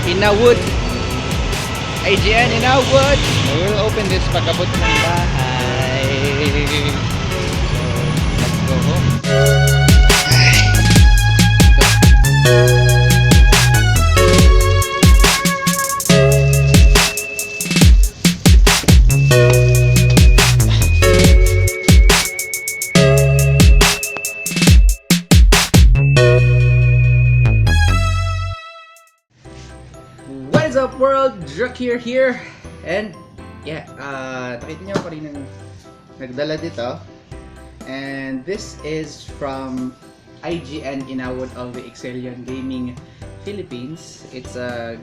Inawood. IGN Inawood. We will open this pagkabot ng bahay. So, let's go home. What is up world? Drakir here. And yeah, nakita niyo ako rin ng nagdala dito. And this is from IGN Inawood of the Excellion Gaming Philippines. It's a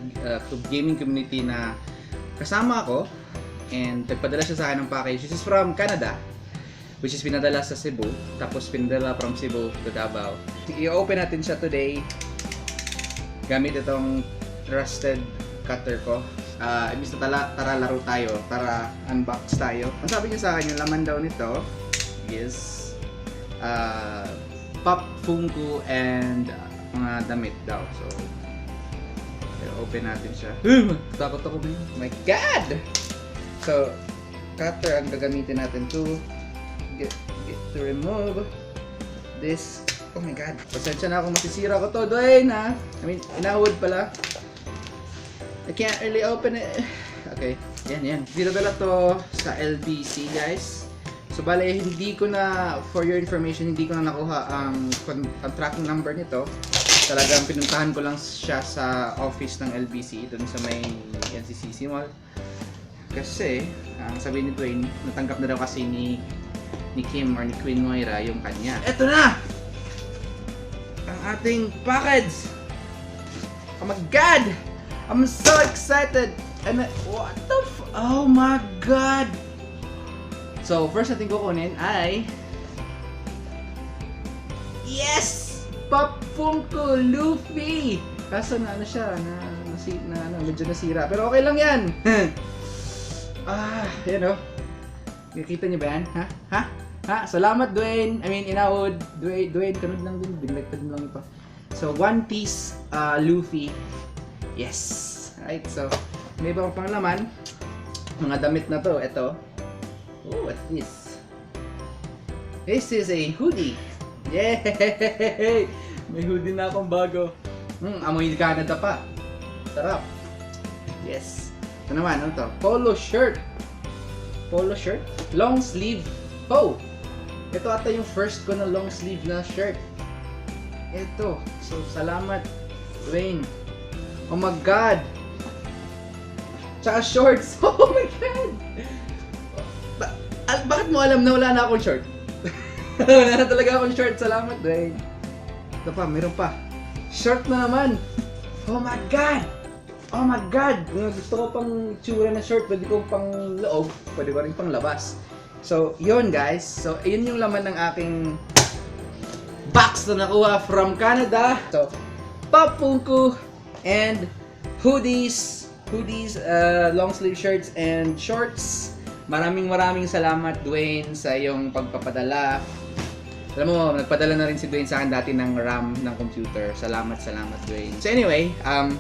gaming community na kasama ako. And nagpadala siya sa akin ng package. This is from Canada, which is pinadala sa Cebu. Tapos pinadala from Cebu to Davao. I-open natin siya today gamit itong trusted cutter ko. Imbis na tara laro tayo, tara unbox tayo. Ang sabi niya sa akin, yung laman daw nito is pop Funko and mga damit daw. So, open natin siya. Takot ako ba yun? Oh my God! So, cutter ang gagamitin natin to get to remove this. Oh my God! Pasensya na akong masisira ko to, Dwayne ha? I mean, Inawood pala. I can't really open it. Okay, yan. Dinadala to sa LBC, guys. So, bale, hindi ko na, for your information, hindi ko na nakuha ang tracking number nito. Talagang pinuntahan ko lang siya sa office ng LBC, dun sa may NCCC Mall. Kasi, ang sabi ni Dwayne, natanggap na daw kasi ni Kim or ni Queen Moira yung kanya. Eto na! Ang ating package! Oh my God! I'm so excited! And what the oh my God! So, first natin kukunin ay yes! Pop Funko Luffy! Kaso na ano siya, medyo nasira. Pero okay lang yan! Yan o. Nakita niyo ba yan? Ha? Salamat, Dwayne! I mean, Inawood. Dwayne, kanod lang din. Binagtad mo lang ito. So, One Piece Luffy. Yes! Right, so, may iba pang laman. Mga damit na to, ito. Oh, what's this? This is a hoodie. Yay! May hoodie na akong bago. Amoy Canada pa. Sarap. Yes. Ito naman, ano to? Polo shirt. Polo shirt? Long sleeve. Oh! Ito ata yung first ko na long sleeve na shirt. Ito. So, salamat, Dwayne. Oh my God! Tsaka shorts! Oh my God! Bakit mo alam na wala na akong short? Wala na talaga akong short. Salamat, Dwayne. Ito pa, meron pa. Short na naman! Oh my God! Oh my God! Kung gusto ko pang itsura na short, pwede ko pang loob, pwede ko rin pang labas. So, yun guys. So, yun yung laman ng aking box na nakuha from Canada. So, Pop Funko and hoodies, long sleeve shirts and shorts. Maraming salamat, Dwayne, sa iyong pagpapadala. Alam mo, nagpadala na rin si Dwayne sa akin dati ng RAM ng computer. Salamat, Dwayne. So anyway,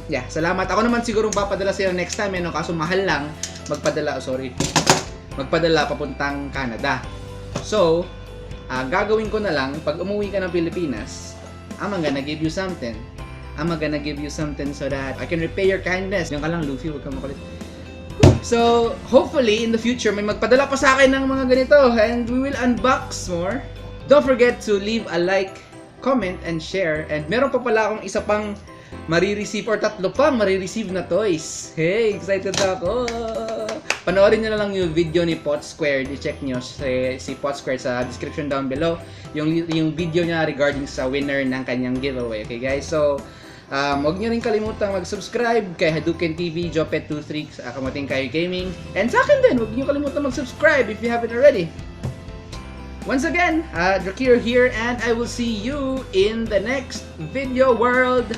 yeah, salamat. Ako naman siguro papadala sa'yo next time, no? Kaso mahal lang magpadala papuntang Canada. So, gagawin ko na lang, pag umuwi ka ng Pilipinas, I'm gonna give you something so that I can repay your kindness. Yan ka lang, Luffy, huwag kang makulit. So, hopefully, in the future, may magpadala pa sa akin ng mga ganito and we will unbox more. Don't forget to leave a like, comment, and share. And meron pa pala akong isa pang marireceive or tatlo pang marireceive na toys. Hey, excited ako! Panoorin nyo na lang yung video ni Pot Squared. I-check nyo si Pot Squared sa description down below. Yung video niya regarding sa winner ng kanyang giveaway. Okay guys, so huwag nyo rin kalimutang mag-subscribe kay Hadouken TV, Jopet23, sa Kamating Kayo Gaming. And sa akin din, huwag nyo kalimutang mag-subscribe if you haven't already. Once again, Drakir here and I will see you in the next video world.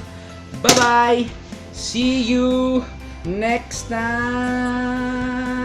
Bye-bye! See you next time!